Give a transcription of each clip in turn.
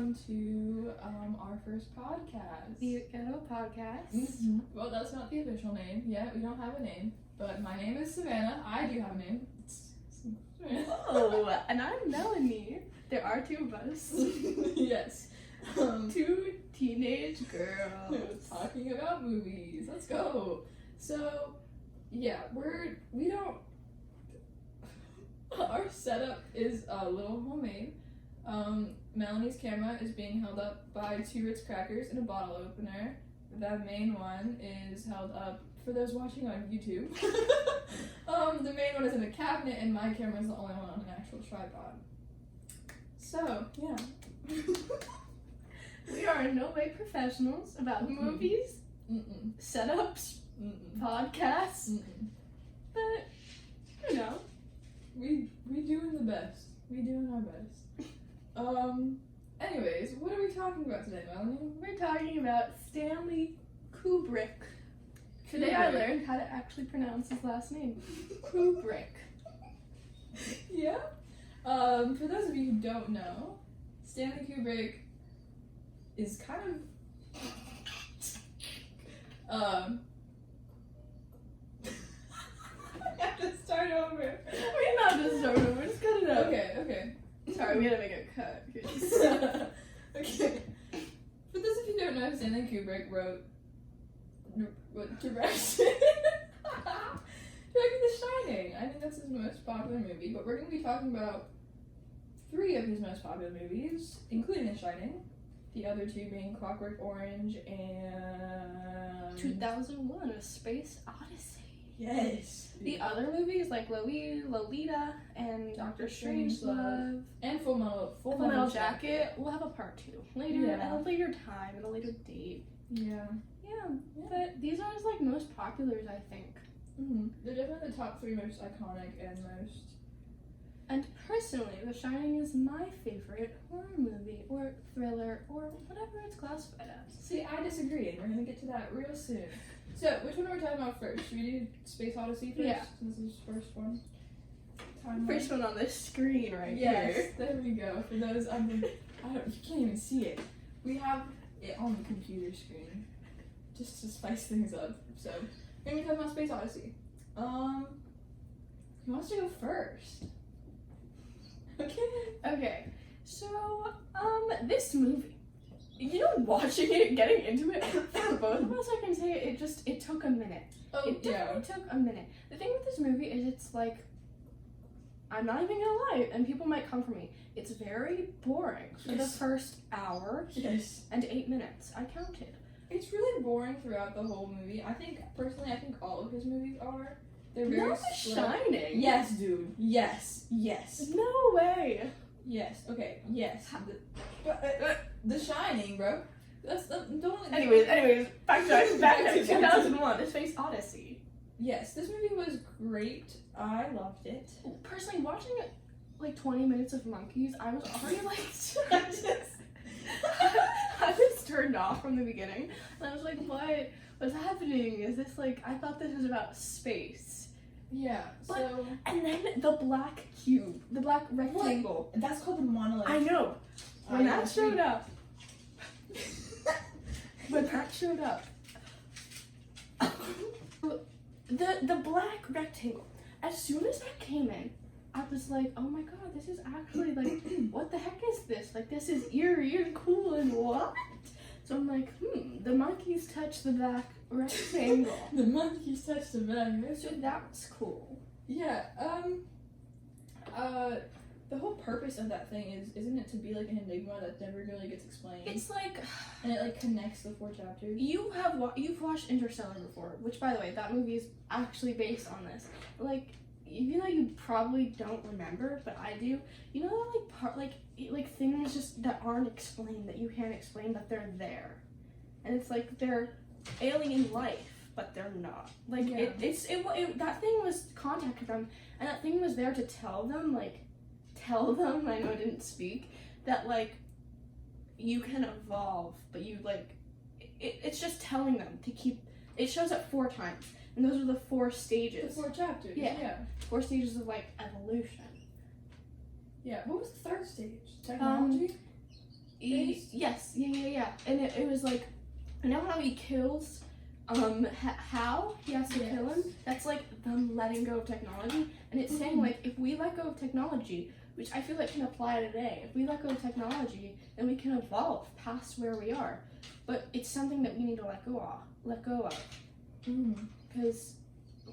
welcome to our first podcast. The Ghetto Podcast. Mm-hmm. Well, that's not the official name yet. We don't have a name, but my name is Savannah. I do have a name. It's Savannah. Oh, and I'm Melanie. There are two of us. Yes. Two teenage girls. Talking about movies. Let's go. So, yeah, we don't. Our setup is a little homemade. Melanie's camera is being held up by 2 Ritz crackers and a bottle opener. The main one is held up for those watching on YouTube. The main one is in a cabinet, and my camera is the only one on an actual tripod. So, yeah. We are in no way professionals about movies, setups, podcasts, but, you know. We doing the best. We doing our best. Anyways, what are we talking about today, Melanie? We're talking about Stanley Kubrick. Today I learned how to actually pronounce his last name. Kubrick. Yeah? For those of you who don't know, Stanley Kubrick is kind of I have to start over. We're not just starting over, just cut it out. Okay. Sorry, we gotta make a cut. Okay. For those of you who don't know, Stanley Kubrick directed The Shining. I think that's his most popular movie, but we're going to be talking about 3 of his most popular movies, including The Shining. The other 2 being Clockwork Orange and 2001: A Space Odyssey. Yes. The other movies like Lolita and Doctor Strangelove and Full Metal Jacket will have a part 2 later at a later time and a later date. Yeah. But these are his like most populars, I think. Mm-hmm. They're definitely the top 3 most iconic and most. And personally, The Shining is my favorite horror movie or thriller or whatever it's classified as. See, I disagree, and we're gonna get to that real soon. So, which one are we talking about first? Should we do Space Odyssey first? Yeah. This is first one. First one on this screen right yes, here. There we go. For those you can't even see it. We have it on the computer screen, just to spice things up. So, we're gonna be talking about Space Odyssey. Who wants to go first? Okay. So, this movie, watching it, getting into it, for both of us, I can say it took a minute. Oh, it definitely took a minute. The thing with this movie is it's like, I'm not even gonna lie, and people might come for me, it's very boring for the first hour and 8 minutes. I counted. It's really boring throughout the whole movie. I think all of his movies are. They're very Not The Shining. Yes, dude. Yes. No way. Yes. Okay. Yes. The Shining, bro. That's the only. Anyways, back to 2001: A Space Odyssey. Yes, this movie was great. I loved it. Personally, watching it like 20 minutes of monkeys, I was already like, I was turned off from the beginning, and I was like, what was happening? Is this like? I thought this was about space. Yeah. But, and then the black cube, the black rectangle. What? That's called the monolith. I know. When that showed up. The black rectangle. As soon as that came in, I was like, oh my god, this is actually like, what the heck is this? Like, this is eerie and cool and what? So I'm like, the monkeys touch the black rectangle. The monkeys touch the black rectangle. So that's cool. Yeah, the whole purpose of that thing isn't it to be like an enigma that never really gets explained? It's like, and it like connects the 4 chapters. You've watched Interstellar before, which by the way, that movie is actually based on this. Like, even though you probably don't remember, but I do. You know that like things just that aren't explained, that you can't explain, but they're there, and it's like they're alien life, but they're not. Like that thing was contacted them, and that thing was there to tell them. I know it didn't speak, that like you can evolve, but you like it's just telling them to keep. It shows up 4 times, and those are the 4 stages. The 4 chapters. Yeah. 4 stages of like evolution. Yeah. What was the 3rd stage? Technology. Yes, yeah. And it was like, you know how he kills, how he has to kill him? That's like them letting go of technology. And it's saying, like, if we let go of technology, which I feel like can apply today, if we let go of technology, then we can evolve past where we are. But it's something that we need to let go of. Because,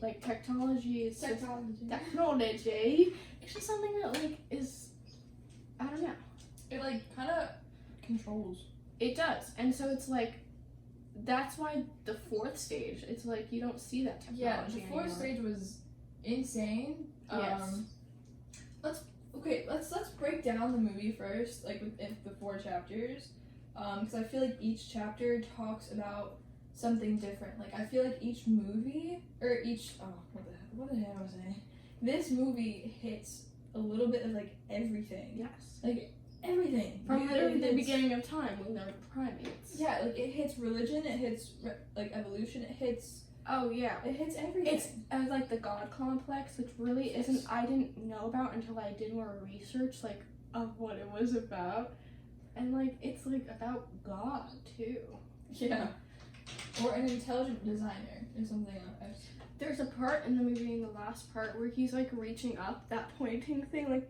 like, technology is just technology. It's just something that, like, is, I don't know. It, like, kind of controls. It does. And so it's like, that's why the fourth stage, it's like, you don't see that technology Yeah, the fourth stage was insane. Yes. Let's break down the movie first, like, with the 4 chapters. Because I feel like each chapter talks about something different. Like, I feel like each movie, or each, what the hell was I saying? This movie hits a little bit of, like, everything. Yes. Like, everything. From literally the beginning of time when they're primates. Yeah, like, it hits religion, it hits, like, evolution, it hits... Oh, yeah. It hits everything. It's like the God complex, which really isn't, I didn't know about until I did more research, like, of what it was about. And, like, it's, like, about God, too. Yeah. Or an intelligent designer or something else. There's a part in the movie, in the last part, where he's, like, reaching up, that pointing thing, like,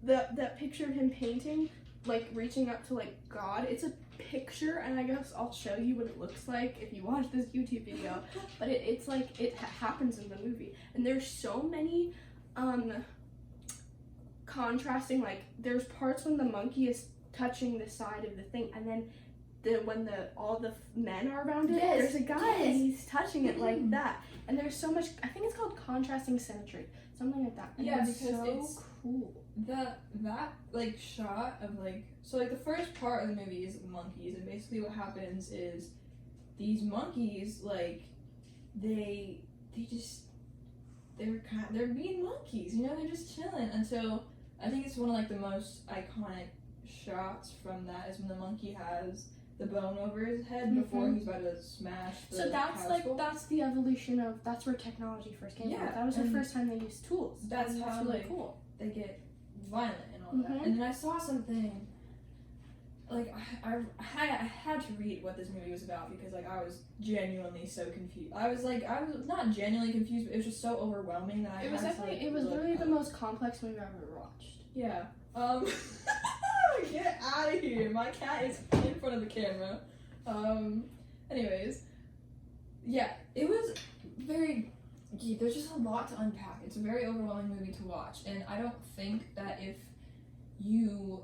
that picture of him painting, like, reaching up to, like, God. It's a picture, and I guess I'll show you what it looks like if you watch this YouTube video. But it's like, it happens in the movie. And there's so many, contrasting, like, there's parts when the monkey is touching the side of the thing, and then when all the men are around it, there's a guy and he's touching it like that. And there's so much, I think it's called contrasting symmetry, something like that. And yeah, it's because so it's cool. That like shot of like, so like the first part of the movie is monkeys, and basically what happens is these monkeys, like, they're being monkeys, you know, they're just chilling until I think it's one of like the most iconic shots from that is when the monkey has the bone over his head before he's about to smash the So that's house bowl. that's the evolution of, that's where technology first came from. That was the first time they used tools. That's how, really like, cool. They get violent and all that. And then I saw something, like, I had to read what this movie was about because, like, I was genuinely so confused. I was not genuinely confused, but it was just so overwhelming that It was literally the most complex movie I've ever watched. Yeah. Get out of here. My cat is in front of the camera. Anyways. Yeah, it was very... There's just a lot to unpack. It's a very overwhelming movie to watch. And I don't think that if you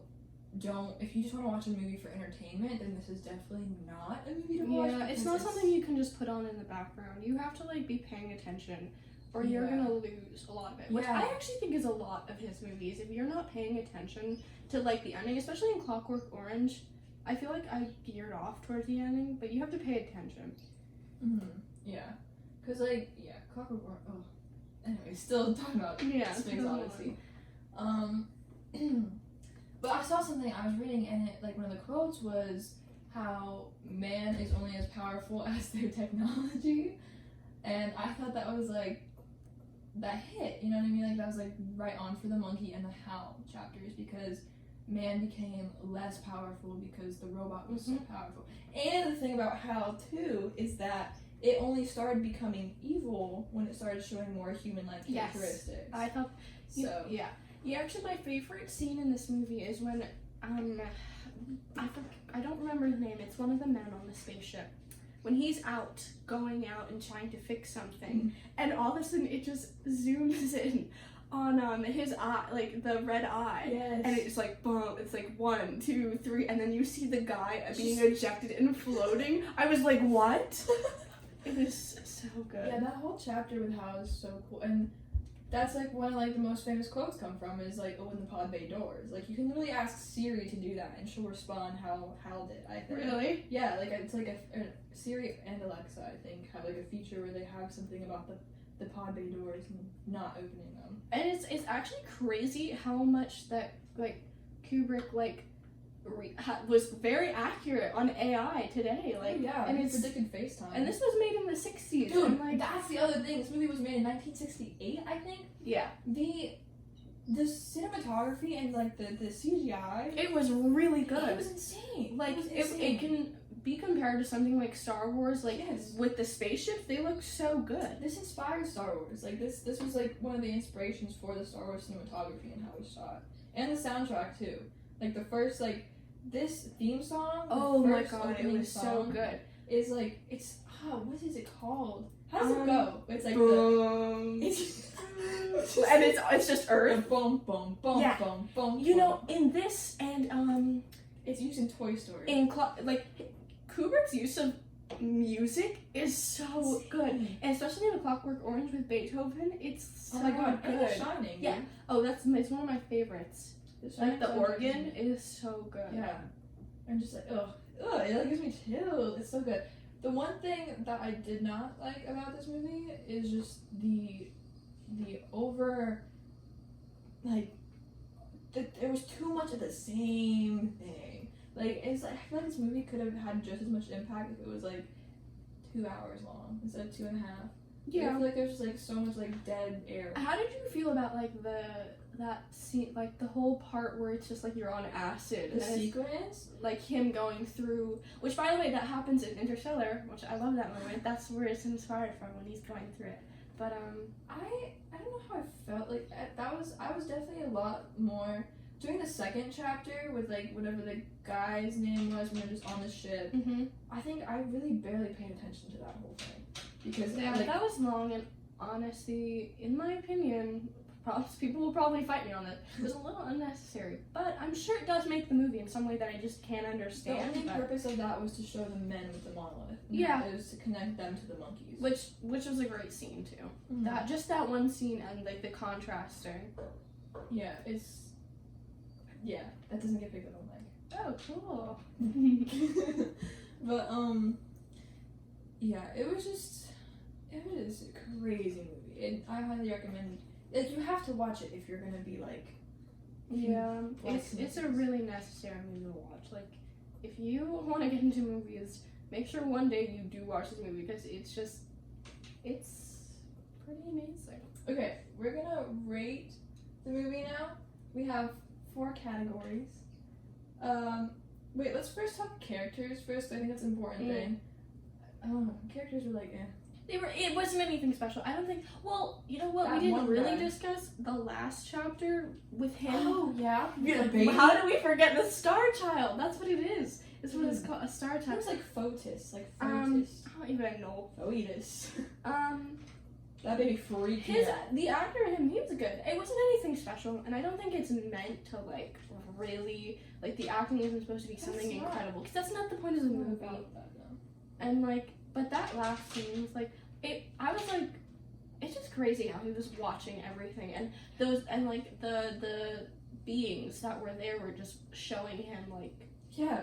just want to watch a movie for entertainment, then this is definitely not a movie to watch. Yeah, it's not something you can just put on in the background. You have to, like, be paying attention, or you're gonna lose a lot of it. Which I actually think is a lot of his movies. If you're not paying attention to, like, the ending, especially in Clockwork Orange, I feel like I geared off towards the ending, but you have to pay attention. Yeah. Because, like, Clockwork Orange, anyway, still talking about Space Odyssey. But I saw something, I was reading, and it, like, one of the quotes was how man is only as powerful as their technology. And I thought that was, like, that hit, you know what I mean? Like, that was, like, right on for the monkey and the how chapters, because man became less powerful because the robot was so powerful. And the thing about how, too, is that it only started becoming evil when it started showing more human-like characteristics. I thought, so. Yeah, actually my favorite scene in this movie is when, I don't remember the name, it's one of the men on the spaceship. When he's going out and trying to fix something, and all of a sudden it just zooms in on his eye, like the red eye, and it's like boom, it's like 1, 2, 3, and then you see the guy being ejected and floating. I was like, what? It was so good. Yeah, that whole chapter with Hal is so cool, and that's like one of like the most famous quotes come from is like open the pod bay doors. Like you can literally ask Siri to do that, and she'll respond how Hal did. I think. Really? Yeah, like it's like a Siri and Alexa, I think, have like a feature where they have something about the pod bay doors and not opening them. And it's actually crazy how much that like Kubrick like was very accurate on AI today. Like, and it's predicted FaceTime. And this was made in the 60s. Dude, and, like, that's the other thing. This movie was made in 1968, I think. Yeah. the cinematography and like the CGI, It was really good. it was insane. Like, it was it insane. can be compared to something like Star Wars, like, Yes. with the spaceships, they look so good. This inspired Star Wars. Like this was like one of the inspirations for the Star Wars cinematography and how it was shot, and the soundtrack too. Like the first this theme song. Oh the my first god, it opening was so song good. Is like what is it called? How does it Um, go? It's like Boom. And it's just Earth. Boom, boom, boom, Yeah. boom, boom. You know, in this and it's used in Toy Story. in Kubrick's use of music is so good, and especially in the Clockwork Orange with Beethoven, it's so Oh my god, and The good. Shining. Yeah. Oh, it's one of my favorites. The Like Shining the soundtrack organ is so good. Yeah. I'm just like, ugh, it like gives me chills. It's so good. The one thing that I did not like about this movie is just the over, like, there was too much of the same thing. Like, it's like, I feel like this movie could have had just as much impact if it was like 2 hours long instead of 2.5. I feel like there's just like so much like dead air. How did you feel about like that scene, like the whole part where it's just like you're on acid, The and it's, sequence? like him going through, which by the way that happens in Interstellar, which I love that moment. That's where it's inspired from, when he's going through it. But I don't know how I felt. Like I was definitely a lot more during the second chapter with like whatever the guy's name was when they're just on the ship. I think I really barely paid attention to that whole thing because that was long, and honestly, in my opinion, people will probably fight me on it. It was a little unnecessary, but I'm sure it does make the movie in some way that I just can't the understand. only but- purpose of that was to show the men with the monolith. Yeah. It was to connect them to the monkeys. which was a great scene too. That one scene and like the contrasting. Yeah, that doesn't get picked up on mic. Oh, cool. But yeah, it was a crazy movie, and I highly recommend. Like, you have to watch it if you're gonna be like. Yeah, Like it's a movies. really necessary movie to watch. Like, if you want to get into movies, make sure one day you do watch this movie, because it's pretty amazing. Okay, we're gonna rate the movie now. We have 4 categories. Wait, let's first talk characters first. I think that's an important thing. Characters were like, It wasn't anything special. I don't think. Well, you know what? That We didn't one really guy. discuss the last chapter with him. Oh yeah, Yeah, the baby. how do we forget the Star Child? That's what it is. It's what it's called, a Star It Child. was like Fotis, I don't even know. Foetus. Um, That baby freaked me out. the actor in him, he was good. It wasn't anything special, and I don't think it's meant to like really like the acting isn't supposed to be something That's not. incredible, because that's not the point of the movie. About that, no. And like, but that last scene was like I was like, it's just crazy how he was watching everything, and like the beings that were there were just showing him like Yeah,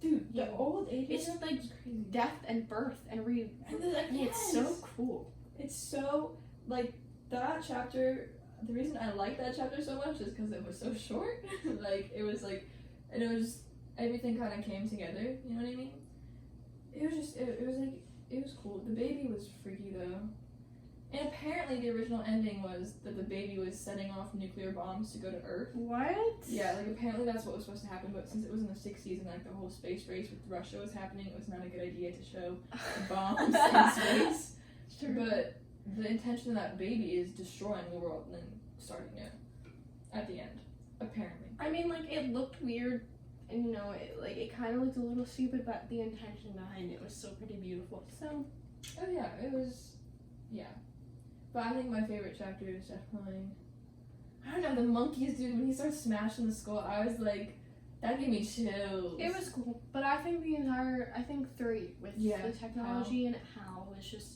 dude, the Yeah. old age. It's just like was crazy. death and birth and it's so cool. It's so like that chapter. The reason I like that chapter so much is because it was so short. Like it was like, and it was just everything kind of came together. You know what I mean? It was just it was like it was cool. The baby was freaky though, and apparently the original ending was that the baby was setting off nuclear bombs to go to Earth. What? Yeah, like apparently that's what was supposed to happen, but since it was in the 60s and like the whole space race with Russia was happening, it was not a good idea to show bombs in space. Sure. But the intention of that baby is destroying the world and then starting new at the end, apparently. I mean, like, it looked weird, and you know, it kind of looked a little stupid, but the intention behind it was still pretty beautiful. So, Oh yeah, it was, yeah. But I think my favorite chapter is definitely, I don't know, the monkeys, dude. When he starts smashing the skull, I was like, that gave me chills. it was cool. But I think I think 3 with Yeah, the technology and how was just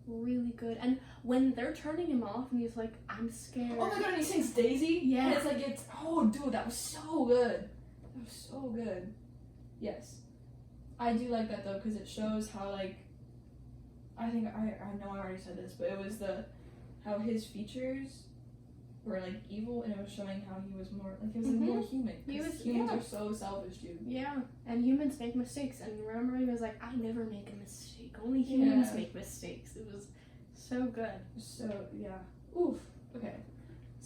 really good. And when they're turning him off and he's like, I'm scared. Oh my god, and he sings Daisy? Yeah. And it's like, oh dude, that was so good. That was so good. Yes. I do like that though, because it shows how, like, I think, I know I already said this, but it was how his features were, like, evil, and it was showing how he was more, like, he was like, more human. He 'cause was- humans yeah. are so selfish, dude. Yeah, and humans make mistakes. And remember, he was like, I never make a mistake. Only humans Yeah. make mistakes. It was so good. So, yeah. Oof. Okay.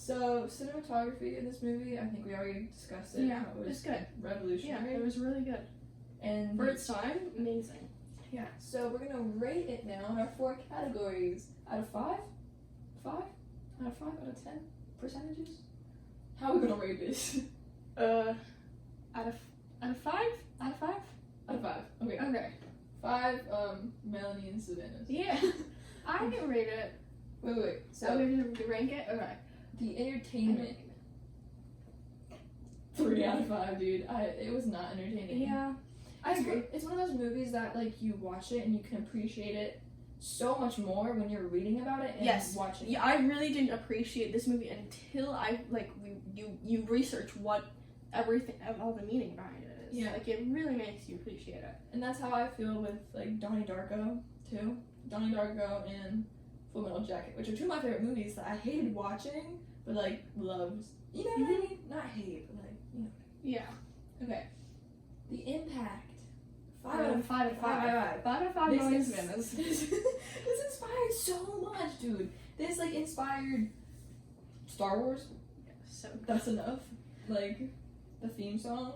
So cinematography in this movie, I think we already discussed it. Yeah, how it was it's good. revolutionary. Yeah, it was really good. And For its time, amazing. yeah, so we're gonna rate it now in our 4 categories. Out of 5? 5? Out of 5? Out of 10? Percentages? How are we gonna rate this? Out of 5? Out of 5? Out of 5. Okay. Okay. 5, Melanie and Savannah's. Yeah. I can rate it. Wait. So, So we're gonna rank it? Okay. the entertainment. 3 out of 5, dude. It was not entertaining. Yeah. I agree. It's one of those movies that, like, you watch it and you can appreciate it so much more when you're reading about it and Yes. watching it. Yeah, I really didn't appreciate this movie until you research what everything, all the meaning behind it is. Yeah. Like, it really makes you appreciate it. And that's how I feel with, like, Donnie Darko, too. Donnie Darko and Full Metal Jacket, which are 2 of my favorite movies that I hated watching, but, like, loved. You know what I mean? Not hate, but, like, you know. Yeah. Okay. The impact. 5 5 out of 5. 5 out of 5 This million is- Savannahs. This inspired so much, dude. This, like, inspired Star Wars. So That's enough. Like, the theme song.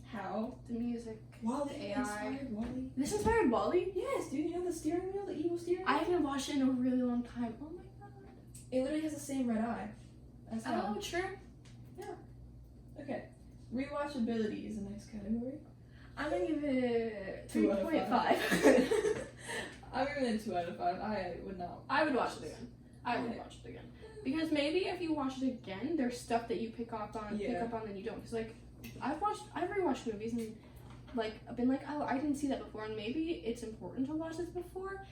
How? the music. Wally AI. inspired Wally. This inspired Wally? Yes, dude. You know the steering wheel, the evil steering wheel? I haven't watched it in a really long time. Oh my god. It literally has the same red eye. As Oh, true. Okay. Rewatchability is the next category. I'm gonna give it 2 out of 3.5. I'm giving it 2 out of 5. I would not. I would watch it again. I would Okay. watch it again. Because maybe if you watch it again, there's stuff that you pick up on Yeah. that you don't. Because like, I've rewatched movies and like I've been like, oh, I didn't see that before, and maybe it's important to watch this before.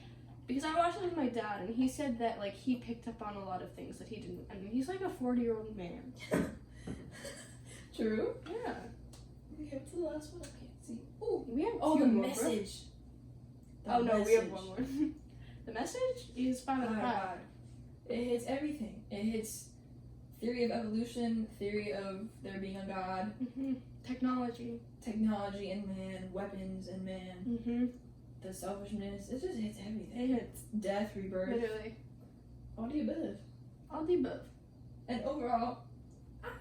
Because I watched it with my dad, and he said that like he picked up on a lot of things that he didn't. I mean, he's like a 40-year-old man. True. Yeah. Okay, what's the last one? I can't see. Ooh. We have Oh, two the more, bro. message. The Oh no, we have message. one more. The message is 5 out of 5. It hits everything. It hits theory of evolution, theory of there being a god, Technology. technology and man, weapons and man, the selfishness. It just hits everything. It hits. Death, rebirth, Literally. all the above. All the above. And overall,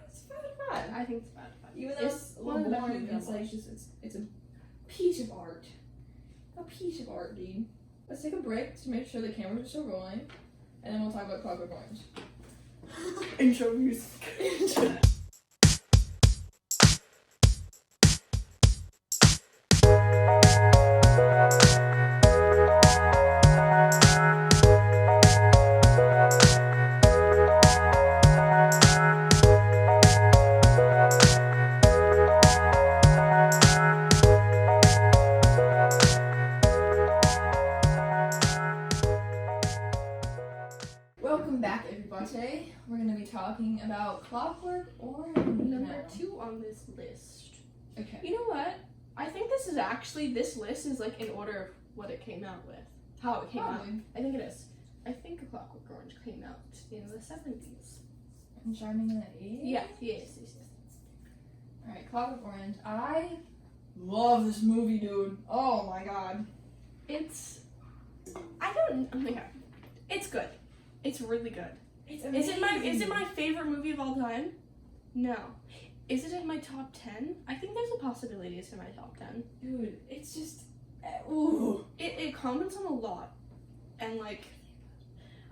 it's 5 out of 5. I think it's 5 out of 5. Even though It's it's a one of little the best boring, movies it's I've like watched. it's a piece of art. A piece of art, dude. Let's take a break to make sure the cameras are still rolling, and then we'll talk about Clockwork Orange. Intro music. Welcome back, everybody. We're gonna be talking about Clockwork Orange. Number now. 2 on this list. Okay. You know what? I think this list is like in order of what it came out with. How it came out. Probably. I think it is. I think A Clockwork Orange came out in the 70s. And Charming in the 80s? Yes. Alright, Clockwork Orange. I love this movie, dude. Oh my god. It's good. It's really good. It's Is it amazing. my favorite movie of all time? No. Is it in my top 10? I think there's a possibility it's in my top 10. Dude, it's just. Ooh. It comments on a lot. And like,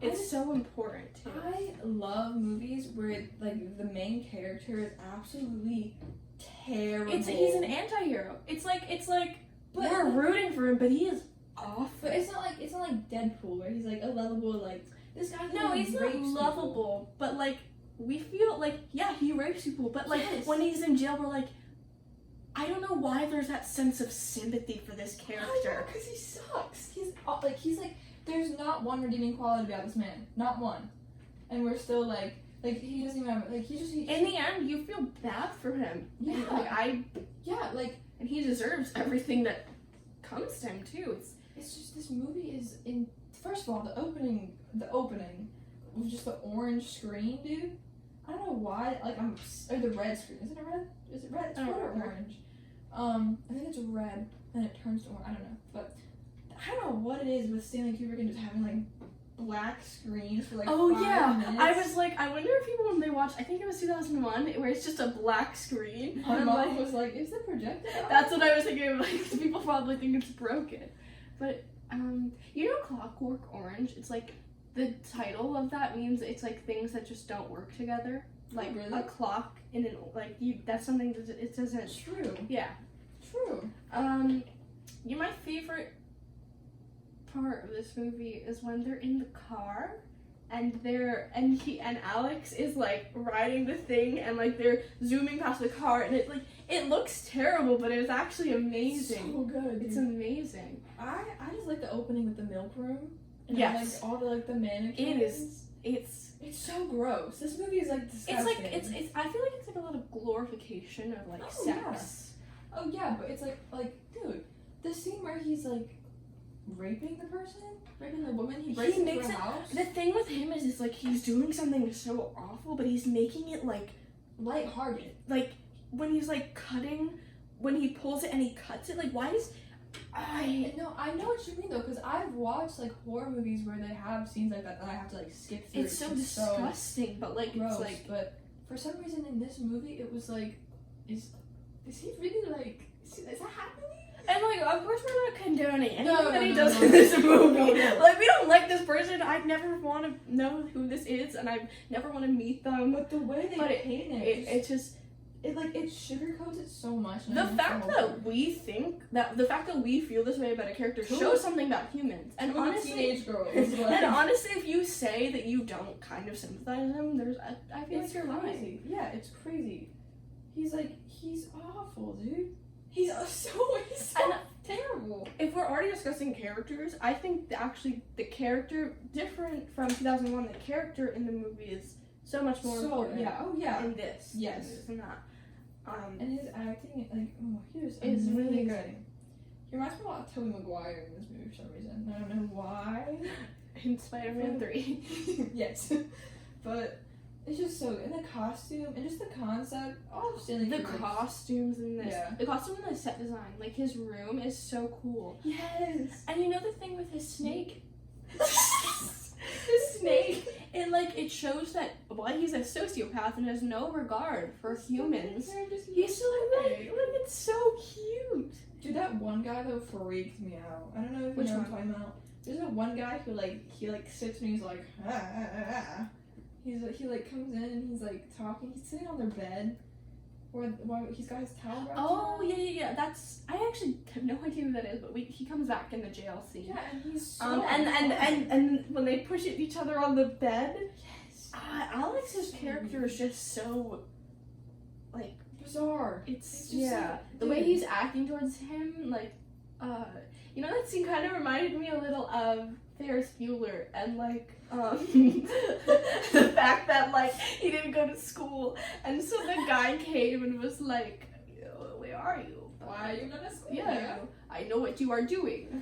it's so important too. I love movies where, like, the main character is absolutely terrible. He's an anti-hero. It's like But- we're rooting for him, but he is awful. But it's not like Deadpool, where he's, like, a lovable, like, this guy. No, he's not rapes lovable, but like we feel like he rapes people, but like Yes. when he's in jail, we're like, I don't know why there's that sense of sympathy for this character. Because he sucks. He's like, there's not one redeeming quality about this man, not one, and we're still like he doesn't even have, like he In the end, you feel bad for him. Yeah. And, and he deserves everything that comes to him too. It's just this movie is in. First of all, the opening with just the orange screen, dude. I don't know why. Like or the red screen. Is it a red? Is it red? It's red or orange. I think it's red. Then it turns to orange. I don't know, but I don't know what it is with Stanley Kubrick and just having like black screens for like Oh 5 yeah, minutes. I was like, I wonder if people when they watch, I think it was 2001, where it's just a black screen. My and mom like, was like, "Is the projector on?" that's what I was thinking. Like people probably think it's broken, but you know, Clockwork Orange. It's like the title of that means it's like things that just don't work together. Like really? a clock in an like you. That's something that it doesn't. True. Yeah. True. My favorite part of this movie is when they're in the car and Alex is like riding the thing and like they're zooming past the car and it looks terrible, but it was actually amazing. So good. It's amazing. I just like the opening with the milk room. And Yes. like all the like the mannequins. It's so gross. This movie is like disgusting. It's I feel like it's like a lot of glorification of like sex. Oh yeah, but it's like dude, the scene where he's like raping the woman, he breaks into makes her it- house. The thing with him is it's like he's doing something so awful, but he's making it like Lighthearted. like when he's like cutting, when he pulls it and he cuts it, like why is I know what you mean though, because I've watched like horror movies where they have scenes like that I have to like skip through. it's so disgusting, but like gross. it's like But for some reason in this movie it was like, is he really like, is that happening? and like of course we're not condoning anything No, that he no, does no. in this movie. No. Like we don't like this person. I never want to know who this is, and I never want to meet them. But the way they But paint It's just it sugarcoats it so much. and the I think fact so- that we feel this way about a character Two- shows something about humans. And two honestly, teenage girls. and honestly, if you say that you don't kind of sympathize with him, I feel like you're lying. crazy. Yeah, it's crazy. He's awful, dude. He's so And terrible. if we're already discussing characters, I think the character different from 2001. The character in the movie is so much more important. In this, Yes. than that. And his acting, he was It's really amazing. good. He reminds me a lot of Tobey Maguire in this movie for some reason. I don't know why. In Spider-Man 3. Yes, but it's just so good. And the costume and just the concept. All of Stanley The Kubrick's- costumes in this. Yeah. The costume and the set design. Like his room is so cool. Yes. And you know the thing with his snake? The snake. It shows that while he's a sociopath and has no regard for humans, he's so it's so cute. Dude, that one guy though freaked me out. I don't know if you Which know what one? I'm talking about. There's that one guy who he sits and he's like he comes in and he's like talking. He's sitting on their bed, where he's got his towel wrapped Oh around. yeah. That's I actually have no idea who that is, but he comes back in the jail scene. Yeah, and he's so And when they push each other on the bed, yes, Alex's So character weird. is just so bizarre. it's just the way he's acting towards him, you know that scene kind of reminded me a little of Ferris Bueller and the fact that he didn't go to school and so the guy came and was like, where are you? Why are you not at school? Yeah, I know what you are doing.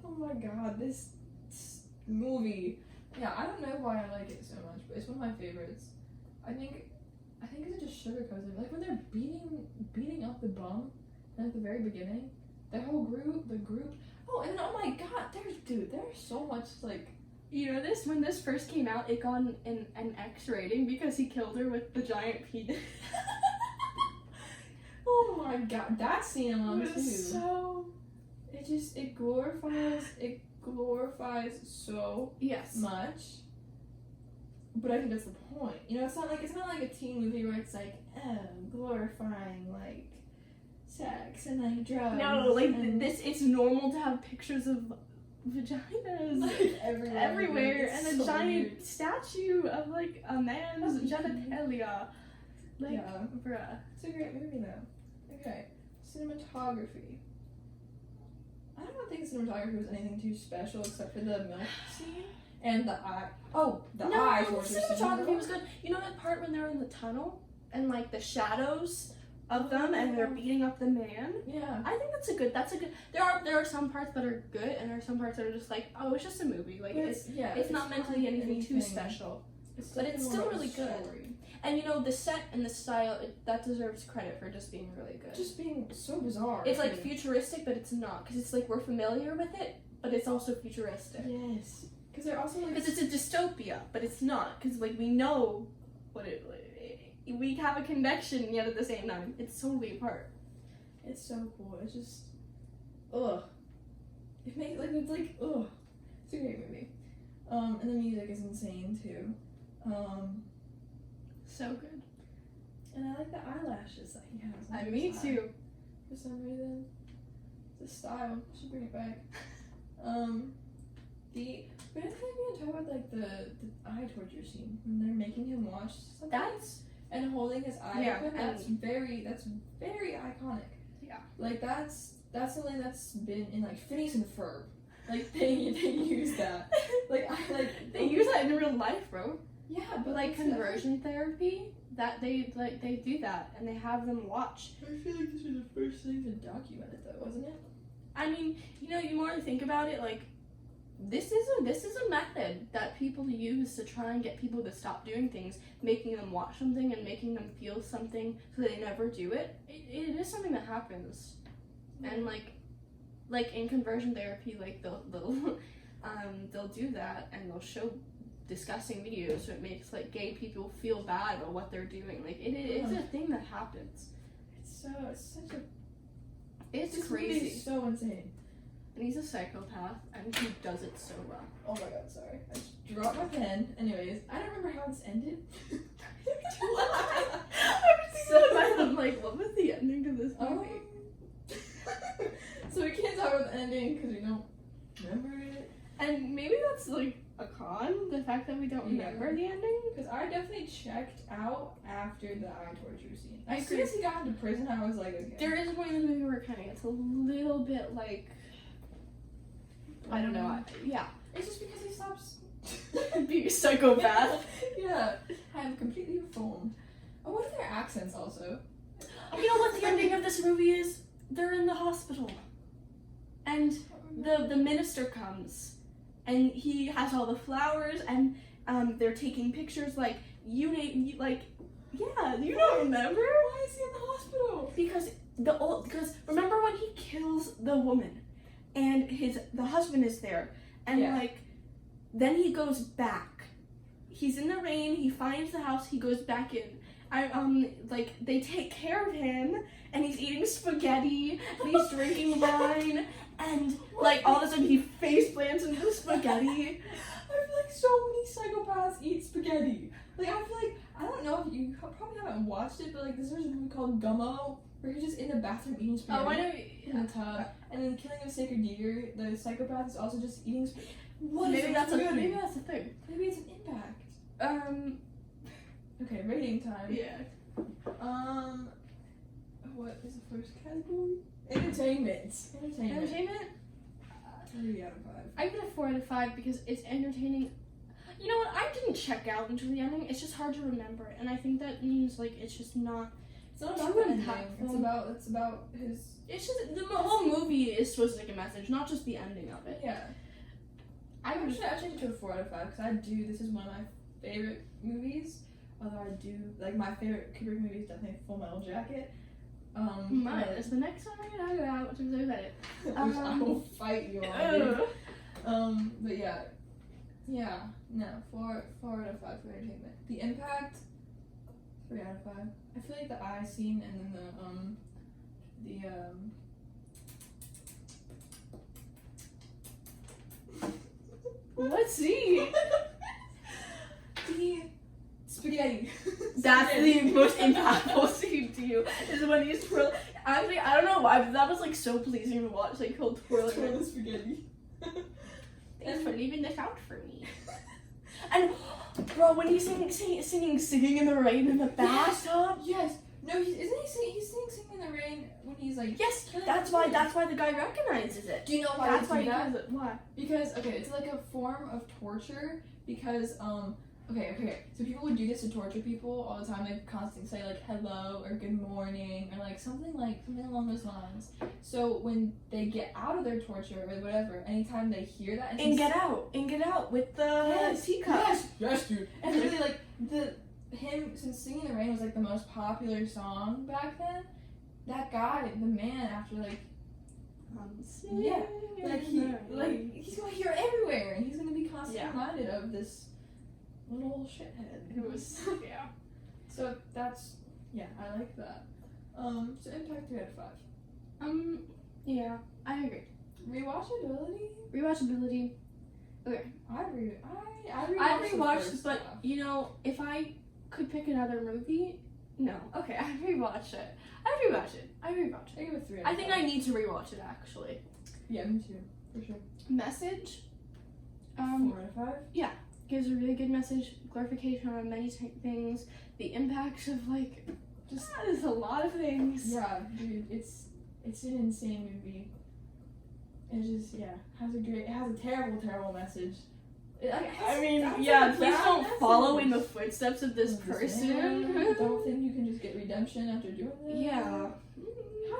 Oh my god, this movie. Yeah, I don't know why I like it so much, but it's one of my favorites. I think it just sugarcoats it. Like when they're beating up the bum at the very beginning, the group. Oh, and then, oh my god, there's so much You know this? When this first came out, it got an X rating because he killed her with the giant penis. Oh my god, that scene alone It too. was so... It glorifies so Yes. much. But I think that's the point. You know, it's not like a teen movie where it's glorifying sex and drugs. No, and, it's normal to have pictures of vaginas everywhere and a so giant weird. statue of a man's genitalia. Yeah. Bruh. It's a great movie though. Okay, cinematography. I don't think cinematography was anything too special except for the milk scene and the eye. Oh, the eye No, torture cinematography scene. was good. You know that part when they're in the tunnel and the shadows of them and they're beating up the man? Yeah. I think that's a good. There are some parts that are good and there are some parts that are just it's just a movie. It's not meant to be anything too special. But it's still really good. And you know the set and the style that deserves credit for just being really good. Just being so bizarre. It's futuristic, but it's not because it's we're familiar with it, but it's also futuristic. Yes. Because they're also like. Because it's a dystopia, but it's not. Because like we know what it. We have a connection, yet at the same time, it's totally apart. It's so cool. It's just, ugh. It makes like it's like ugh. It's a great movie. And the music is insane too. So good. And I like the eyelashes that he has. Me too. For some reason, it's a style. Should bring it back. But I think we're gonna talk about like the eye torture scene when they're making him watch something. And holding his eye open. That's very iconic. Yeah. Like that's something that's been in like Phineas and Ferb. Like they use that. They use that in real life, bro. Yeah, but like conversion therapy, that they do that and they have them watch. I feel like this was the first thing to document it though, wasn't it? I mean, you more think about it, like this is a method that people use to try and get people to stop doing things, making them watch something and making them feel something so they never do it. It is something that happens. And like in conversion therapy, like they'll do that and they'll show disgusting videos so it makes like gay people feel bad about what they're doing. Like it's a thing that happens. It's crazy. It's so insane. And he's a psychopath and he does it so well. Oh my god, sorry. I just dropped my pen. Anyways, I don't remember how this ended. I'm like, what was the ending to this movie? So we can't talk about the ending because we don't remember it. And maybe that's like a con, the fact that we don't remember the ending. Because I definitely checked out after the eye torture scene. As soon as he got into prison, I was like, okay. There is a point in the movie where it kind of gets a little bit like, I don't know. Yeah. It's just because he stops being a psychopath. Yeah. I'm completely reformed. Oh, what are their accents also? You know what the ending of this movie is? They're in the hospital. And the minister comes. And he has all the flowers and they're taking pictures like, you don't remember? Why is he in the hospital? Because remember when he kills the woman and the husband is there and then he goes back. He's in the rain, he finds the house, he goes back in. They take care of him and he's eating spaghetti and he's drinking wine and all of a sudden he face plants into the spaghetti. I feel like so many psychopaths eat spaghetti. I feel like, I don't know if you probably haven't watched it, but there's a movie called Gummo where he's just in the bathroom eating spaghetti. Oh, I know. In the tub. And then Killing of a Sacred Deer, the psychopath is also just eating spaghetti. Maybe that's a thing. Maybe it's an impact. Okay, rating time. Yeah. What is the first category? Entertainment. 3 out of 5. I give it a 4 out of 5 because it's entertaining. You know what? I didn't check out until the ending. It's just hard to remember it, and I think that means it's just not. It's not about the ending. It's about his. It's just the whole movie is supposed to take a message, not just the ending of it. Yeah. I changed it to a 4 out of 5 because this is one of my favorite movies. Although I do my favorite Kubrick movie is definitely Full Metal Jacket. Mine is the next one we're gonna talk about, which I'm so excited. I will fight you on. But yeah, no, 4 out of 5 for entertainment. The impact, 3 out of 5. I feel like the eye scene and then What scene? The spaghetti. That's the most impactful scene to you. Is when he's twirling. Actually, I don't know why, but that was so pleasing to watch. He'll twirl the spaghetti. Thanks for leaving this out for me. And bro, when he's singing in the rain in the bathtub. Yes. No, isn't he singing? He's singing in the rain when he's Yes. That's why the guy recognizes it. Do you know why? That's why he does it. Why? Because it's like a form of torture. Because Okay. So people would do this to torture people all the time. They constantly say hello or good morning or something along those lines. So when they get out of their torture or whatever, anytime they hear that and get out with the teacup. Yes, dude. And literally him, since Singing in the Rain was the most popular song back then, that guy, the man, after he's gonna hear it everywhere and he's gonna become constantly Yeah. reminded of this little shithead. It was, yeah. So that's, yeah, I like that. So Impact 3 out of 5. Yeah, I agree. Rewatchability? Rewatchability. Okay. I I rewatched the rewatched, first but half. you know, if I could pick another movie, no. Okay, I rewatch it. I rewatch it. I give it 3 out of 5. I think I need to rewatch it actually. Yeah, me too, for sure. Message. 4 out of 5? Gives a really good message, clarification on many things, the impact of like, just there's a lot of things. Yeah, dude, it's an insane movie. It just, has a terrible message. Please don't follow in the footsteps of this person. Don't think you can just get redemption after doing this. Yeah. How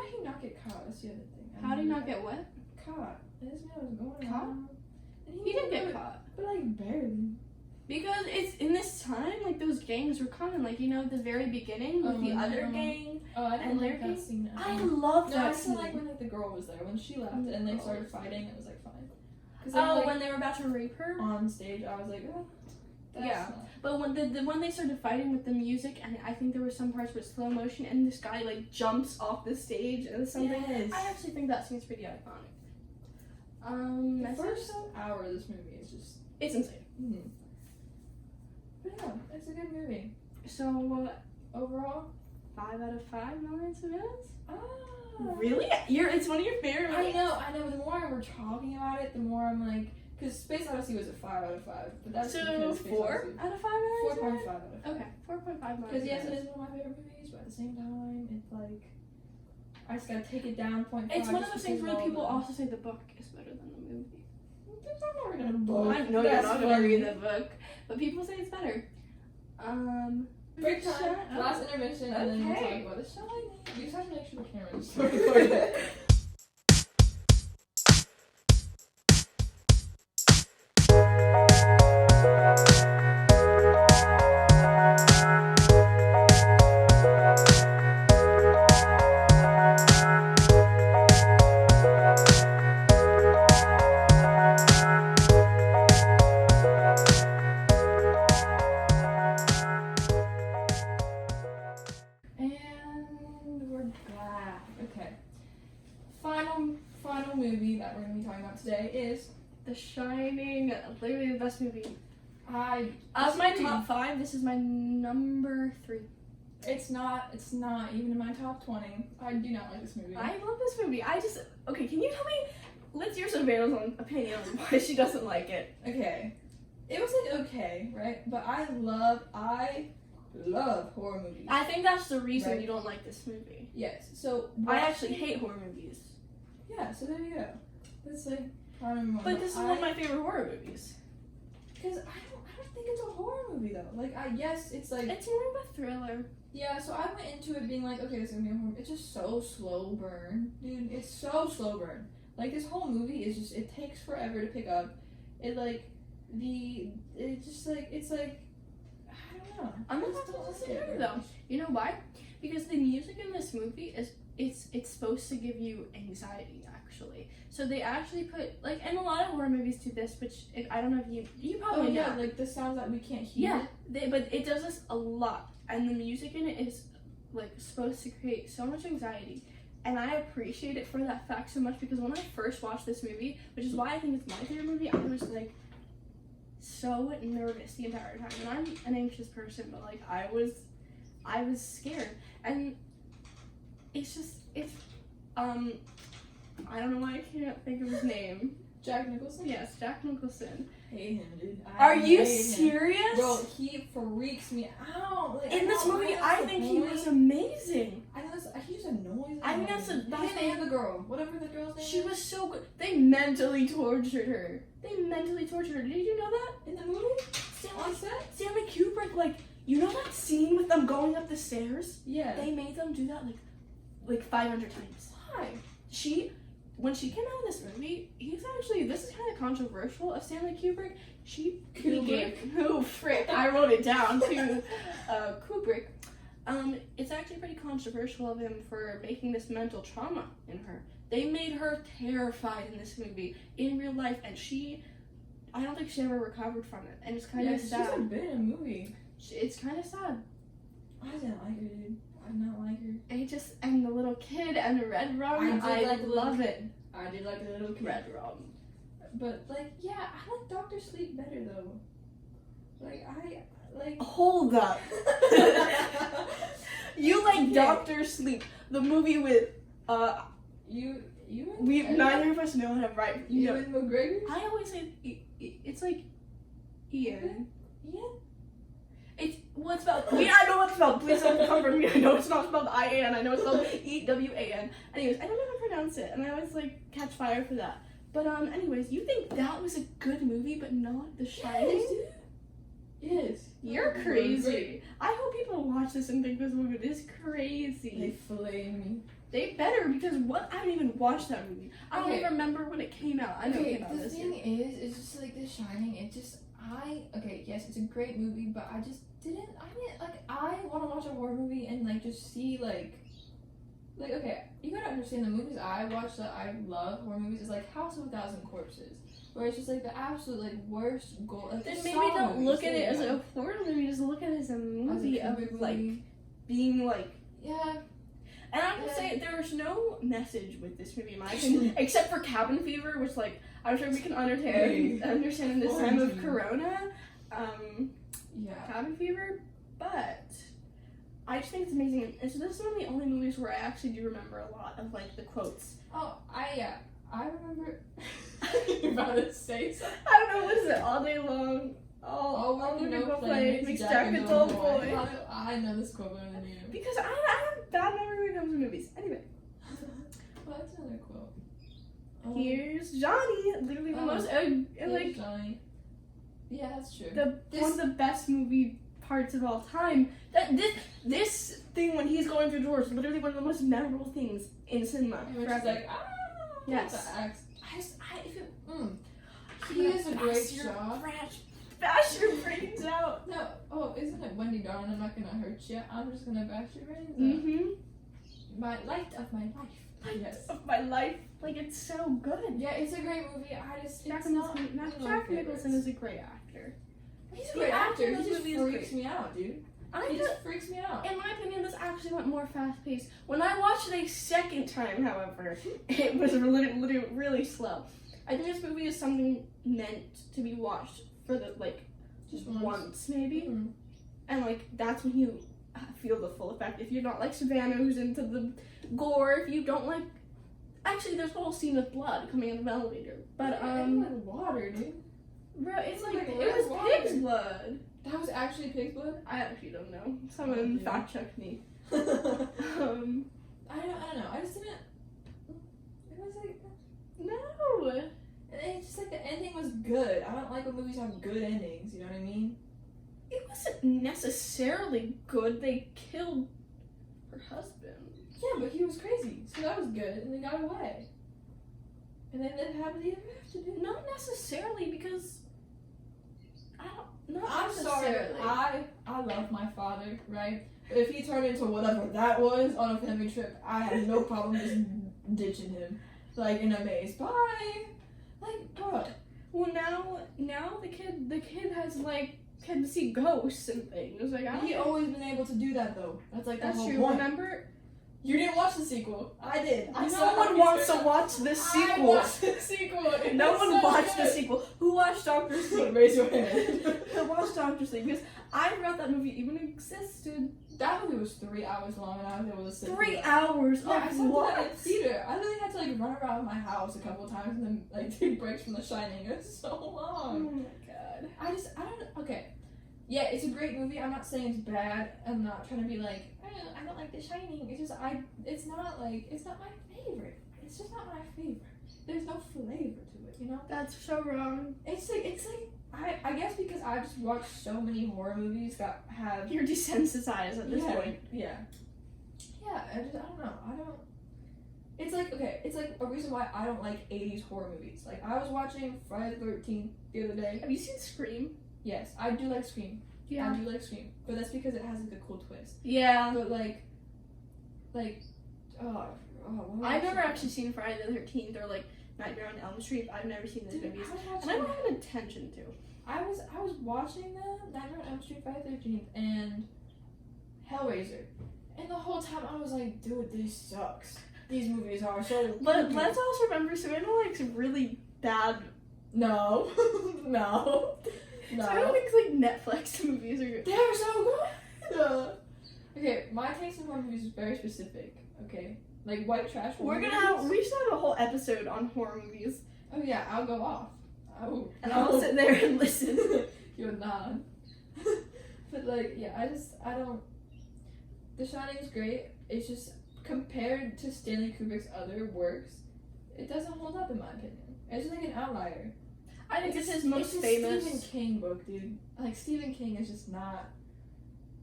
did he not get caught? That's the other thing. How did he not get what? Caught? This man was going Caught? around. And He did didn't get do it, caught. but like barely. Because it's in this time, like those gangs were common. Like, you know, at the very beginning with the other gang. Oh, I didn't And like their that scene. I love No, that I still scene. like when like the girl was there. When she left and they started fighting, it was like fine. Cause When they were about to rape her? on stage, I was like, oh, that's Yeah. not. But when they started fighting with the music, and I think there were some parts with slow motion, and this guy like jumps off the stage and something. Yes. I actually think that scene's pretty iconic. The Message? first hour of this movie is just. It's insane. Mm-hmm. But yeah, it's a good movie. So Overall, 5 out of 5 Million Tomatoes? ah. Really? It's one of your favorite I movies? know. The more we're talking about it, the more I'm like, because Space Odyssey was a 5 out of 5, but that's So because Space 4 Odyssey. out of 5 Million 4.5 out of 5. Okay, 4.5 Million Because yes, it Tomatoes. is one of my favorite movies, but at the same time, it's like I just gotta take it down 0.5. It's one of just those things because where of people all also say the book is better than the movie. I'm not reading a book. I know you're That's not gonna funny. read the book, but people say it's better. Break time, Shut up. last intermission, and then we'll talk Okay. about the Shining. We just have to make sure the camera is still recording. And we're back. Okay. Final movie that we're gonna be talking about today is The Shining, literally the best movie. Of My top 5, this is my number 3. It's not even in my top 20. I do not like this movie. I love this movie. Okay, can you tell me, let's hear Savannah's own opinion on why she doesn't like it. Okay. It was like okay, right? But I love horror movies. I think that's the reason Right. you don't like this movie. Yes. So I actually hate horror movies. Yeah, so there you go. That's like I don't remember. But this is one of my favorite horror movies. Because I don't think it's a horror movie though. Like yes, it's like It's more of a thriller. yeah. So I went into it being like, okay, this is gonna be a horror. It's just so slow burn, dude. It's so slow burn. Like this whole movie is just it takes forever to pick up. It's like I don't know. I'm I not just supposed don't to like say it. it though. You know why? Because the music in this movie it's supposed to give you anxiety actually. So they actually put like, and a lot of horror movies do this, which I don't know if you Oh probably yeah, know. like the sounds that we can't hear. Yeah, but it does this a lot, and the music in it is like supposed to create so much anxiety, and I appreciate it for that fact so much because when I first watched this movie, which is why I think it's my favorite movie, I was like so nervous the entire time, and I'm an anxious person, but like I was scared, and it's I don't know why I can't think of his name. Jack Nicholson. Yes, Jack Nicholson. Hate him, dude. Are you hate him. serious? Bro, he freaks me out. Like, In this movie, I think he was amazing. I know this. He just annoys. I think that's him and the girl. Whatever the girl's name. She is. was so good. They mentally tortured her. Did you know that? in the movie. On set. Stanley Kubrick, like, you know that scene with them going up the stairs? Yeah. They made them do that like 500 times. Why? When she came out of this movie, this is kind of controversial of Stanley Kubrick. I wrote it down to Kubrick. It's actually pretty controversial of him for making this mental trauma in her. They made her terrified in this movie in real life, and she I don't think she ever recovered from it, and it's kind of she's sad. been in a movie. It's kind of sad. I didn't like her, dude. I did not like her. And the little kid and the red rum. I like the love little it. I did like the little kid. Red rum. But like, yeah, I like Doctor Sleep better though. Like Hold up. You like Okay. Doctor Sleep, the movie with you neither of us know how to write. You know, Ewan McGregor. I always say it's like Ian. Yeah. It's what's spelled. I know what's spelled. Please don't comfort me. I know it's not spelled I-A-N. I know it's spelled E-W-A-N. Anyways, I don't know how to pronounce it, and I always like catch fire for that. But anyways, you think that was a good movie, but not The Shining? Yes. You're Oh, crazy. I hope people watch this and think this movie is They crazy. flame me. They better, because what? I haven't even watched that movie. I don't Okay. even remember when it came out. I know it came out The this thing year. is, it's just like The Shining. It just yes, it's a great movie, but I want to watch a horror movie and like just see like okay, you gotta understand the movies I watch that I love horror movies is like House of a Thousand Corpses, where it's just like the absolute like worst goal. Like, Then the maybe Saw don't movies, look at there it you as go. a horror movie. Just look at it as a As a movie of Kubrick like movie. being like. Yeah. And I'm gonna say there's no message with this movie in my opinion, except for cabin fever, which like I'm sure we can understand in this time of Corona. Yeah. Cabin fever, but I just think it's amazing. And so this is one of the only movies where I actually do remember a lot of like the quotes. Oh, I remember. You're about to say something. I don't know, what is it? All day long. All you the know, go playmates, play, makes Jack Jack and a dull dull boy. boy. I know this quote better than you. Because I have bad memory when it comes to movies. Anyway, Well, that's another quote. here's Johnny, literally the most like Johnny. Yeah, that's true. one of the best movie parts of all time. That this thing when he's going through doors, literally one of the most memorable things in cinema. Which is forever. like, Yes. He is a great shot. Bash your brains out. No, isn't it Wendy Darling? I'm not gonna hurt you. I'm just gonna bash your brains out. Mm-hmm. My light of my life. Yes. Of my life. Like, it's so good. Yeah, it's a great movie. Jack It's not one of my Nicholson favorites. is a great actor. He's a The great actor actor. in He this just movie is freaks great. me out, dude. I He just, just freaks me out. in my opinion, this actually went more fast-paced. When I watched it a second time, however, it was really slow. I think this movie is something meant to be watched for the, like, Just once maybe. Mhm. And, like, that's when you feel the full effect. If you're not like Savannah, who's into the gore, if you don't like... Actually, there's a whole scene with blood coming out of the elevator. But, like water, dude. bro, it's like, Like it red was water. pig's blood. That was actually pig's blood. I actually don't know. Someone Yeah. fact check me. I don't know. I just didn't. It was like, No. it's just like the ending was good. I don't like when movies have good endings. You know what I mean? It wasn't necessarily good. They killed her husband. Yeah, but he was crazy, so that was good, and they got away. And then they have the ever after, dude. Not necessarily, because I don't. Not I'm sorry. necessarily. I love my father, right? But if he turned into whatever that was on a family trip, I had no problem just ditching him, like in a maze. Bye. Like, bro. Well, now the kid has like can see ghosts and things. Like He always been able to do that though. That's like the That's whole true. point. Remember, You didn't watch the sequel. I did. I saw no one it. wants to watch the I sequel. watched the sequel. It No was one so watched the good. sequel. Who watched Doctor Sleep? Raise your hand. Who watched Doctor Sleep? Because I forgot that movie even existed. That movie was 3 hours long, and I was able to sit 3 through that. hours Yeah, I of saw that in what? theater. I really had to like run around my house a couple of times and then like take breaks from The Shining. It was so Oh long. my god. I don't. Okay. Yeah, it's a great movie. I'm not saying it's bad. I'm not trying to be like, I don't like The Shining. It's just it's not my favorite. It's just not my favorite. There's no flavor to it, you know. That's so wrong. It's like I guess because I've just watched so many horror movies that have. You're desensitized at this point. Yeah. Yeah, I don't know. It's like, okay, it's like a reason why I don't like 80s horror movies. Like, I was watching Friday the 13th the other day. Have you seen Scream? Yes, I do like Scream. Yeah. I do like Scream. But that's because it has like a cool twist. Yeah. But I've I've never actually seen Friday the 13th or like Nightmare on Elm Street. I've never seen those movies, I and I don't have an attention to. I was watching them, Nightmare on Elm Street, Friday the 13th, and Hellraiser, and the whole time I was like, dude, this sucks. These movies are so. But let's also remember, Savannah likes really bad. No, no, no. Savannah thinks like Netflix movies are good. They're so good. Okay, my taste in horror movies is very specific. Okay, like white trash. We should have a whole episode on horror movies. Oh yeah, I'll go off. I'll sit there and listen. You're not. But like, yeah, I don't. The Shining is great. It's just compared to Stanley Kubrick's other works, it doesn't hold up in my opinion. It's just like an outlier. I think it's his most famous. Stephen King book, dude. Like Stephen King is just not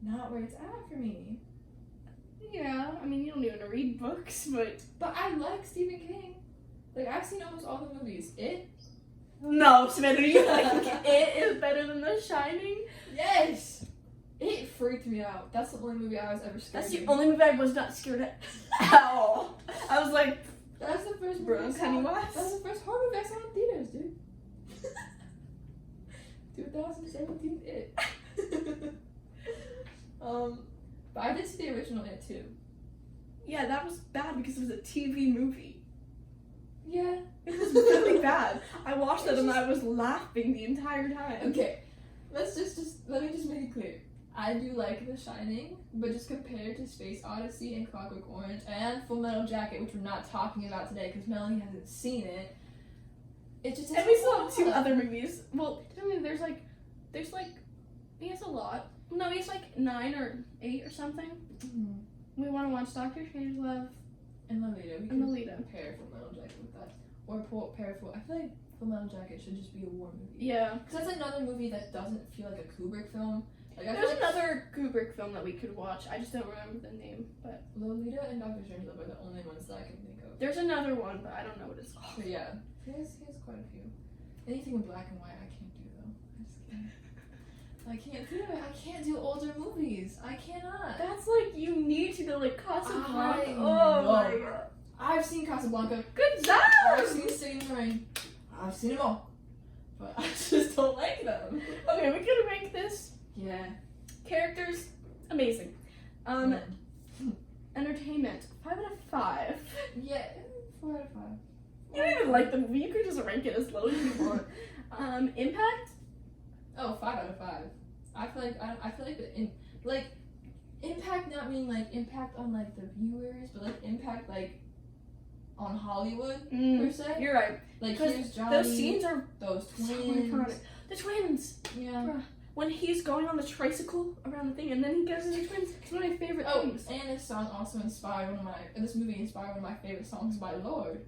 where it's at for me. Yeah, I mean you don't even read books, but I like Stephen King. Like I've seen almost all the movies. It. No, Samantha, you think It is better than The Shining? Yes. It freaked me out. That's the only movie I was ever scared. That's the only movie I was not scared at all. I was like, that's the first bro, movie Pennywise. That's the first horror movie I saw in theaters, dude. 2017 It. But I did see the original It too. Yeah, that was bad because it was a TV movie. Yeah. It was really bad. I watched it and I was laughing the entire time. Okay. Let me just make it clear. I do like The Shining, but just compared to Space Odyssey and Clockwork Orange and Full Metal Jacket, which we're not talking about today because Melanie hasn't seen it, it just and we still have 2 other movies. Well, I mean, there's like, he has a lot. No, he's like 9 or 8 or something. Mm-hmm. We want to watch Doctor Strangelove and Lolita. We and Lolita. Pair Full Metal Jacket with that, or pair Full. I feel like Full Metal Jacket should just be a war movie. Yeah, because that's another movie that doesn't feel like a Kubrick film. Like, there's another Kubrick film that we could watch. I just don't remember the name, but Lolita and Doctor Strangelove are the only ones that I can think of. There's another one, but I don't know what it's called. But yeah, he has quite a few. Anything in black and white, I can't do though. I just can't. I can't do it. I can't do older movies. I cannot. That's like you need to go like Casablanca. Oh my god. I've seen Casablanca. Good job. I've seen Singing in the Rain. I've seen them all, but I just don't like them. Okay, we could rank this. Yeah. Characters, amazing. Entertainment, 5 out of 5. Yeah, 4 out of 5. You don't even like the movie. You could just rank it as low as you want. Impact. Oh, 5 out of 5. I feel like the impact not mean like impact on like the viewers, but like impact like on Hollywood per se. You're right. Like here's Johnny. Those scenes are those twins. so iconic. The twins. Yeah. Bruh. When he's going on the tricycle around the thing and then he goes to the twins, it's one of my favorite things. And this song also inspired this movie inspired one of my favorite songs by Lorde.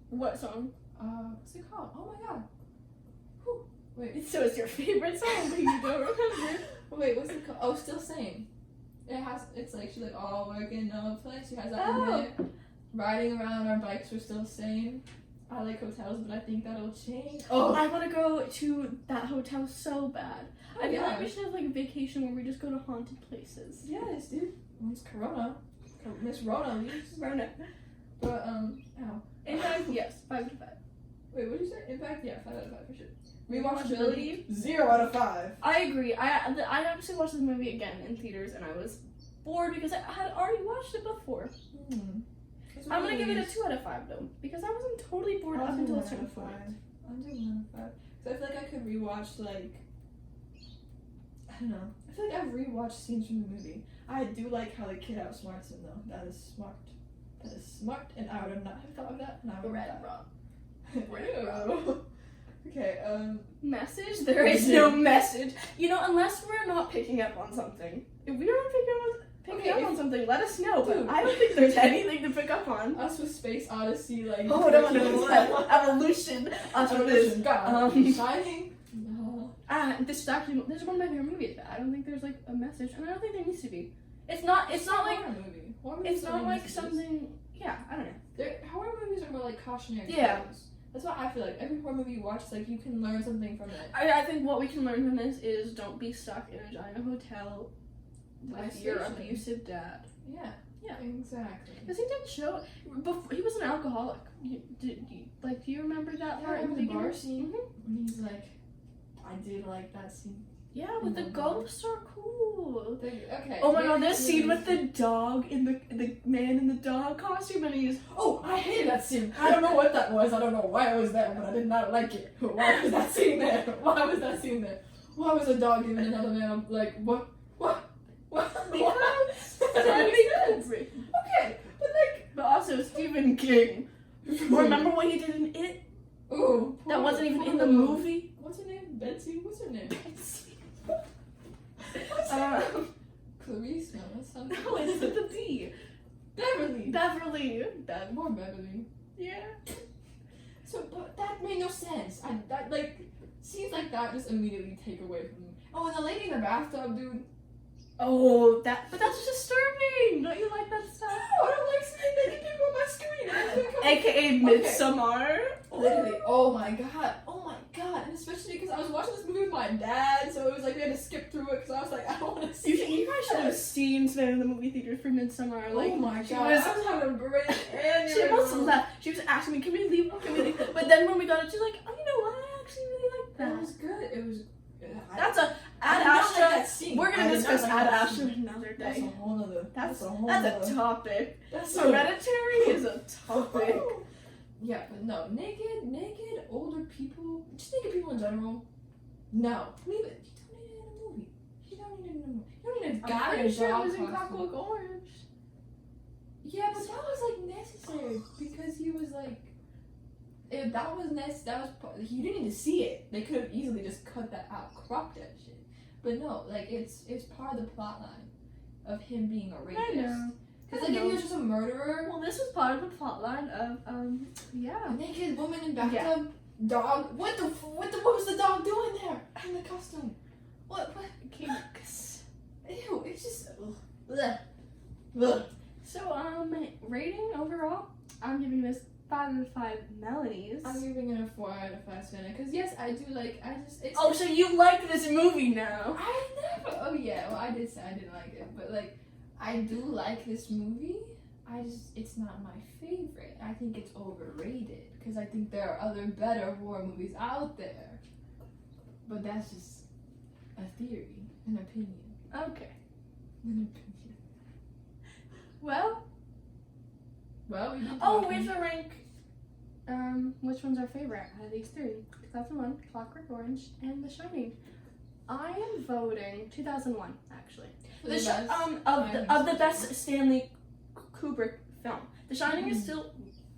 What song? What's it called? Oh my god. Whew. Wait. So it's your favorite song, but you don't remember. Wait, what's it called? Oh, Still Sane. It's like she's like all work in no place. She has that in there. Riding around our bikes, we're still sane. I like hotels, but I think that'll change. Oh, I want to go to that hotel so bad. Oh, I feel like we should have like a vacation where we just go to haunted places. Yes, dude. Once Corona. Miss Rona leaves. Rona. But, Impact, yes, 5 out of 5. Wait, what did you say? Impact? Yeah, 5 out of 5 for sure. Rewatchability? 0 out of 5. I agree. I actually watched this movie again in theaters and I was bored because I had already watched it before. I'm gonna give it a 2 out of 5 though, because I wasn't totally bored up until a certain point. I'm doing 1 out of 5. So I feel like I could rewatch like, I don't know. I feel like I've rewatched scenes from the movie. I do like how the kid outsmarts him though. That is smart. That is smart, and I would have not have thought of that. And I would have Red Okay. Message? There is no message. You know, unless we're not picking up on something. If we are picking up on something, let us know. But I don't think there's anything to pick up on. Us with Space Odyssey, like. Oh no! Evolution. Shining. No. This is one of my favorite movies. But I don't think there's like a message, and I don't think there needs to be. It's not like it's not like something. Yeah, I don't know. Horror movies are more like cautionary. Yeah. Tales. That's what I feel like. Every horror movie you watch, like you can learn something from it. I think what we can learn from this is don't be stuck in a giant hotel with your abusive dad. Yeah. Yeah. Exactly. Because he didn't show. Before, he was an alcoholic. Do you remember that part in the bar beginning? scene. And he's like, I did like that scene. Yeah, with the ghosts are cool. Okay. Oh my god, this scene with the dog in the man in the dog costume, and he's I hated that scene. I don't know what that was. I don't know why it was there, but I did not like it. Why was that scene there? Why was that scene there? Why was a dog giving another man like what? because Stanley Kubrick. Okay, But also Stephen King. Remember what he did in It? Ooh, That wasn't even in the movie. What's her name? Betsy? What's her name? Clarice? No, that's something. No, it's with the D. Beverly. Beverly. More Beverly. Yeah. So, but that made no sense. Scenes like that just immediately take away from me. Oh, and the lady in the bathtub, dude. Oh, but that's disturbing. Don't you like that stuff? No, I don't like seeing naked people on my screen. AKA Midsommar. Literally, oh my god, and especially because I was watching this movie with my dad, so it was like we had to skip through it because I was like, I don't want to see it. You guys should have seen Sven in the movie theater for Midsommar. Like, oh my she god, I was having a great She almost left. She was asking me, can we leave? But then when we got it, she's like, oh, you know what? I actually really like that. It was good. It was. That's a I Ad did not Astra. like that scene. We're I gonna did discuss not Ad like that Astra scene. another That's a day. whole nother. That's a a topic. That's Hereditary is a topic. Yeah, but no, naked older people, just naked people in general. No, leave it. You don't need it in a movie. You don't need a guy I'm in a pretty sure it dog was in costume. Clockwork Orange. Yeah, but that was like necessary because he was like, if that was you didn't need to see it. They could have easily just cut that out, cropped that shit. But no, like it's part of the plot line of him being a rapist. I know. Because like if he was just a murderer, Well, this was part of the plotline of a naked woman in bathtub, dog. What was the dog doing there in the costume? What? Kinks. Ew! It's just. Ugh. Ugh. So rating overall, I'm giving this 5 out of 5 melodies. I'm giving it a 4 out of 5 Savannah because yes, I do like. It's. Oh, so you like this movie now? I never. Oh yeah. Well, I did say I didn't like it, but like, I do like this movie. It's not my favorite. I think it's overrated because I think there are other better horror movies out there. But that's just a theory, an opinion. Okay. An opinion. Well, we did. we have to rank. Which one's our favorite out of these 3? 2001, Clockwork Orange, and The Shining. I am voting 2001 actually. Of the best Stanley Kubrick film. The Shining is still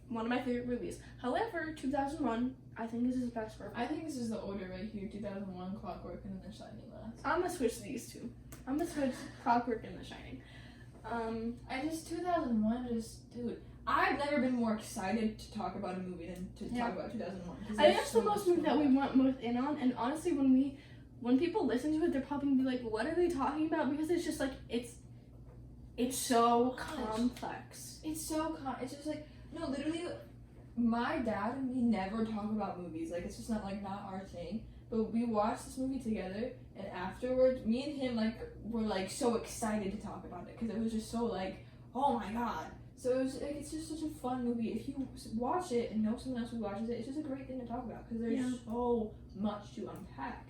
one of my favorite movies. However, 2001 I think is his best work. I think this is the order right here: 2001, Clockwork, and then The Shining last. I'm gonna switch these two. I'm gonna switch Clockwork and The Shining. 2001 dude. I've never been more excited to talk about a movie than to talk about 2001. I think that's the most movie that we want most in on, and honestly, when people listen to it, they're probably gonna be like, "What are they talking about?" Because it's just like it's so complex. It's it's just like no, literally. My dad and me never talk about movies. Like it's just not our thing. But we watched this movie together, and afterwards, me and him were like so excited to talk about it because it was just so like, oh my god. So it was like it's just such a fun movie. If you watch it and know someone else who watches it, it's just a great thing to talk about because there's so much to unpack.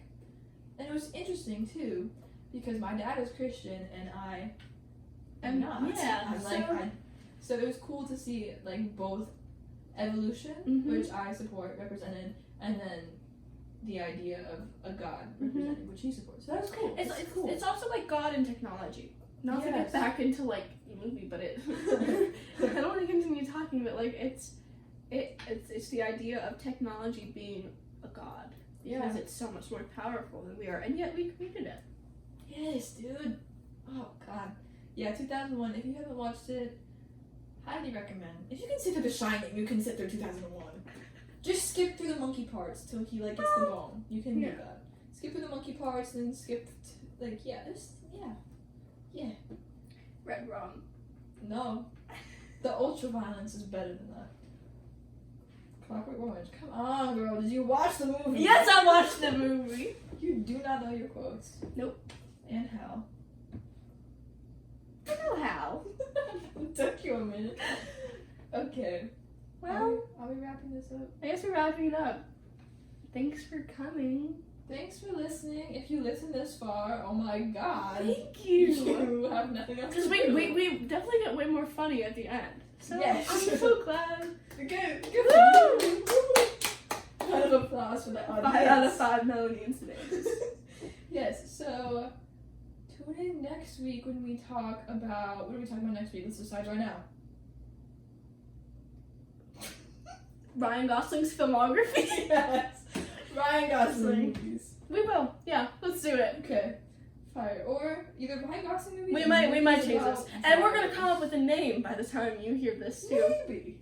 And it was interesting too because my dad is Christian and I am not. Yeah. So it was cool to see like both evolution, which I support, represented, and then the idea of a god represented, which he supports. So that was cool. It's cool. It's also like God and technology. Not to get back into like the movie, but I don't want to continue talking, but like it's the idea of technology being a god because it's so much more powerful than we are, and yet we created it. Yes, dude. Oh god. Yeah, 2001. If you haven't watched it, highly recommend. If you can sit through The Shining, you can sit through 2001. Just skip through the monkey parts till he like gets the bone. You can do that. Skip through the monkey parts and then skip Red Rum. No. The ultra violence is better than that. Clockwork Orange. Come on, girl. Did you watch the movie? Yes, I watched the movie. You do not know your quotes. Nope. And how. I know how. Took you a minute. Okay. Well, are we wrapping this up? I guess we're wrapping it up. Thanks for coming. Thanks for listening. If you listen this far, oh my god. Thank you. You have nothing else Because to do. we definitely get way more funny at the end. So Yes. I'm so glad. Good. Woo! Round of applause for the audience. 5 out of 5 Melanie incidents. Yes, so tune in next week when we talk about, what are we talking about next week? Let's decide right now. Ryan Gosling's filmography. Yes. Ryan Gosling movies. We will. Yeah, let's do it. Okay. Fire. Or either Ryan Gosling movies. We or might movies change about this. And we're gonna drivers. come up with a name by the time you hear this too. Maybe.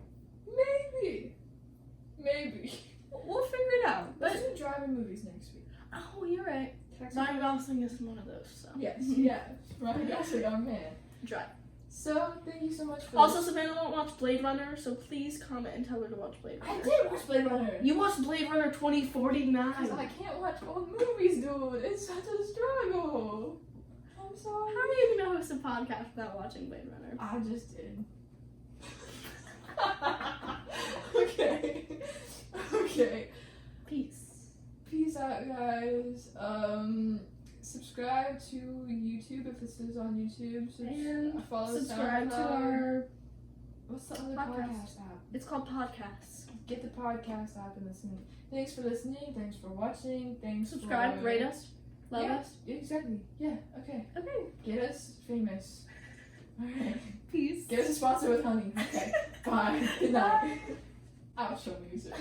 We'll figure it out. Let's But do driving movies next week. oh, you're right. Ryan Gosling is one of those. So Yes, yeah. Ryan Gosling, our man. Drive. So, thank you so much for Also, Savannah won't watch Blade Runner, so please comment and tell her to watch Blade Runner. I did watch Blade Runner. You watched Blade Runner Because 2049. I can't watch old movies, dude. It's such a struggle. I'm sorry. How are you gonna host a podcast without watching Blade Runner? I just did. Okay. Okay. Peace. Peace out, guys. Subscribe to YouTube if this is on YouTube. And follow subscribe to SoundCloud. our. What's the other podcast. podcast app? It's called Podcasts. Get the podcast app and listen. Thanks for listening. Thanks for watching. Thanks Subscribe, for... rate us, love Yeah, us. Exactly. Yeah, okay. Okay. Get us famous. Alright. Peace. Get us a sponsor with honey. Okay. Bye. Good night. Outro music.